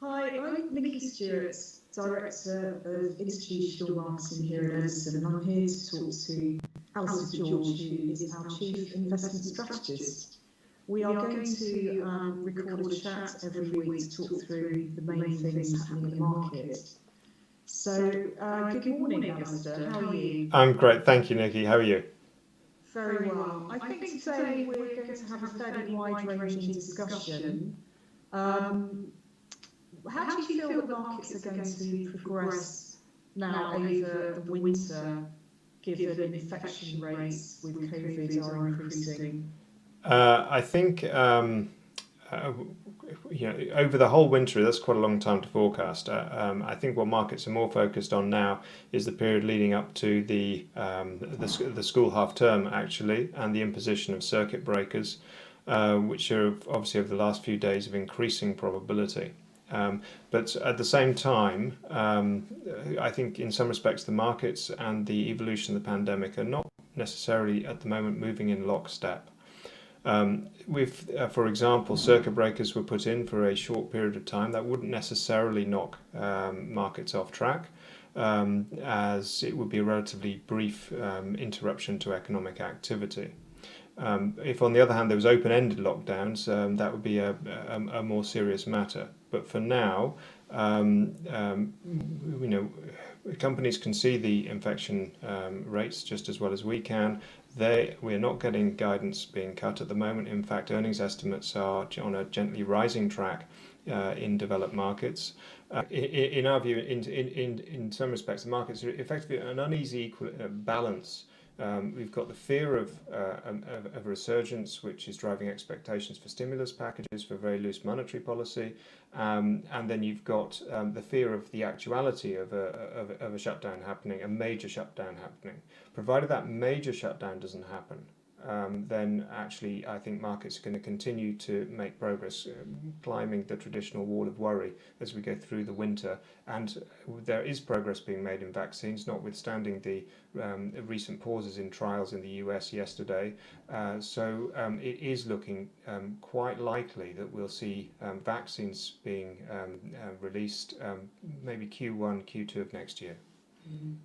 Hi, I'm Nicky Stewart, Director of Institutional Marketing here at Edison, and I'm here to talk to Alastair George, who is our Chief Investment Strategist. We are going to record a chat every week to talk through the main things happening in the market. So, good morning, Alastair. How are you? I'm great, thank you, Nicky. How are you? Very well. I think today we're going to have a fairly wide-ranging discussion. How do you feel that markets are going to progress now over the winter, given infection rates with COVID are increasing? I think over the whole winter, that's quite a long time to forecast. I think what markets are more focused on now is the period leading up to the school half term, actually, and the imposition of circuit breakers, which are obviously over the last few days of increasing probability. But at the same time, I think in some respects the markets and the evolution of the pandemic are not necessarily at the moment moving in lockstep. For example, circuit breakers were put in for a short period of time. That wouldn't necessarily knock markets off track, as it would be a relatively brief interruption to economic activity. If, on the other hand, there was open-ended lockdowns, that would be a more serious matter. But for now, companies can see the infection rates just as well as we can. We are not getting guidance being cut at the moment. In fact, earnings estimates are on a gently rising track in developed markets. In our view, in some respects, the markets are effectively an uneasy balance. We've got the fear of a resurgence, which is driving expectations for stimulus packages, for very loose monetary policy, and then you've got the fear of the actuality of a shutdown happening, a major shutdown happening. Provided that major shutdown doesn't happen, then actually I think markets are going to continue to make progress, climbing the traditional wall of worry as we go through the winter. And there is progress being made in vaccines, notwithstanding the recent pauses in trials in the US yesterday. So it is looking quite likely that we'll see vaccines being released maybe Q1, Q2 of next year. Mm.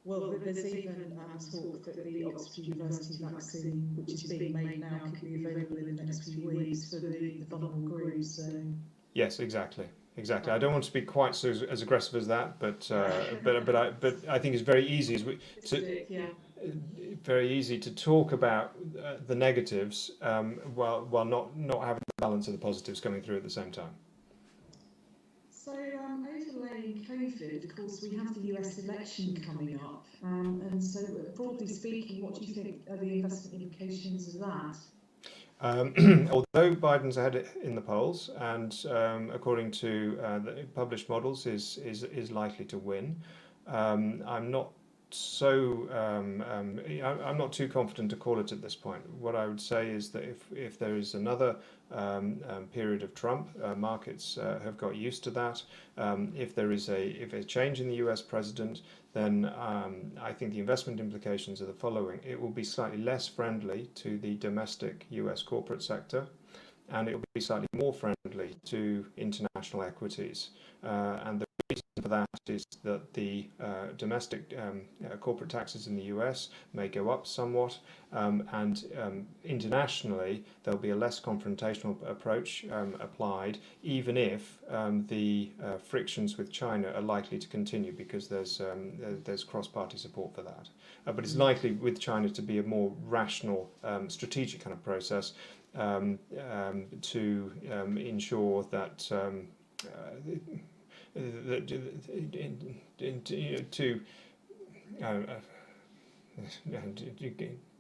Well, there's even talk that the Oxford University vaccine, which is being made now, could be available in the next few weeks for the vulnerable groups. So. Yes, exactly. I don't want to be quite so as aggressive as that, but I think it's very easy very easy to talk about the negatives while not having the balance of the positives coming through at the same time. So, overlaying COVID, of course, we have the US election coming up, and so broadly speaking, what do you think are the investment implications of that? Although Biden's ahead in the polls, and according to the published models, is likely to win, I'm not too confident to call it at this point. What I would say is that if there is another period of Trump, markets have got used to that. If there is a change in the US president, then I think the investment implications are the following. It will be slightly less friendly to the domestic US corporate sector, and it will be slightly more friendly to international equities. And the reason for that is that the domestic corporate taxes in the US may go up somewhat, and internationally there'll be a less confrontational approach applied, even if the frictions with China are likely to continue, because there's cross-party support for that. But it's likely with China to be a more rational, strategic kind of process to ensure that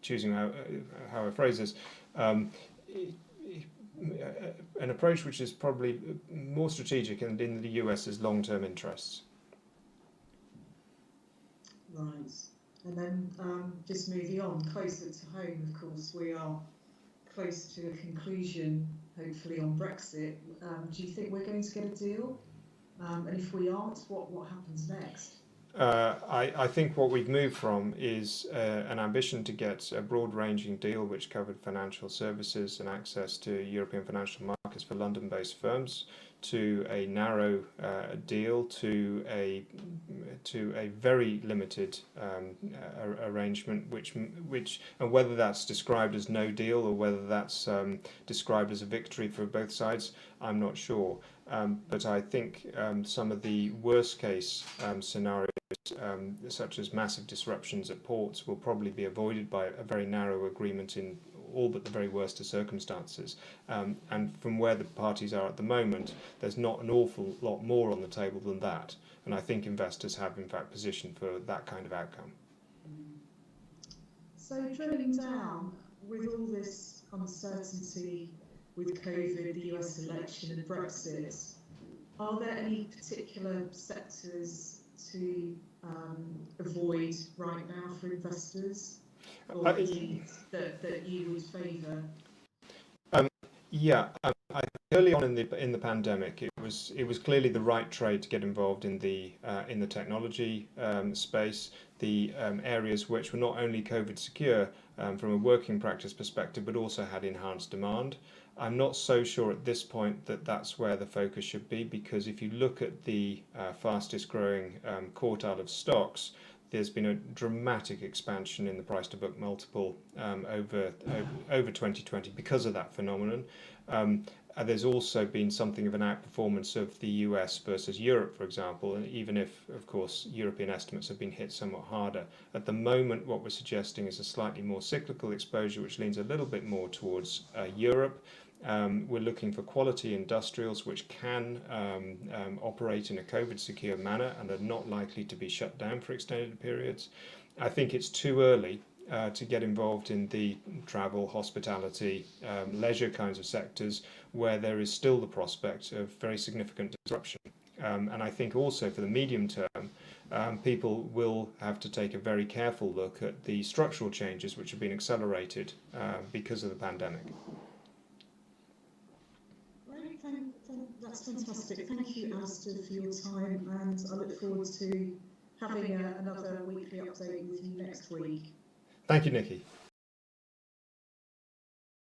choosing how I phrase this, an approach which is probably more strategic and in the US's long-term interests. Right, and then just moving on, closer to home, of course, we are close to a conclusion, hopefully, on Brexit. Do you think we're going to get a deal? And if we aren't, what happens next? I think what we've moved from is an ambition to get a broad-ranging deal which covered financial services and access to European financial markets for London-based firms, to a narrow deal to a very limited arrangement, which and whether that's described as no deal or whether that's described as a victory for both sides, I'm not sure. But I think some of the worst case scenarios, such as massive disruptions at ports, will probably be avoided by a very narrow agreement in all but the very worst of circumstances. And from where the parties are at the moment, there's not an awful lot more on the table than that. And I think investors have, in fact, positioned for that kind of outcome. So drilling down, with all this uncertainty with COVID, the US election and Brexit, are there any particular sectors to avoid right now for investors, or indeed that you would favour? Early on in the pandemic, it was clearly the right trade to get involved in the technology space, the areas which were not only COVID secure from a working practice perspective, but also had enhanced demand. I'm not so sure at this point that that's where the focus should be, because if you look at the fastest growing quartile of stocks, there's been a dramatic expansion in the price to book multiple over 2020 because of that phenomenon. There's also been something of an outperformance of the US versus Europe, for example, and even if, of course, European estimates have been hit somewhat harder. At the moment, what we're suggesting is a slightly more cyclical exposure, which leans a little bit more towards Europe. We're looking for quality industrials which can operate in a COVID-secure manner and are not likely to be shut down for extended periods. I think it's too early to get involved in the travel, hospitality, leisure kinds of sectors where there is still the prospect of very significant disruption. And I think also for the medium term, people will have to take a very careful look at the structural changes which have been accelerated because of the pandemic. That's fantastic. Thank you, Alastair, for your time, and I look forward to having another weekly update with you next week. Thank you, Nicky.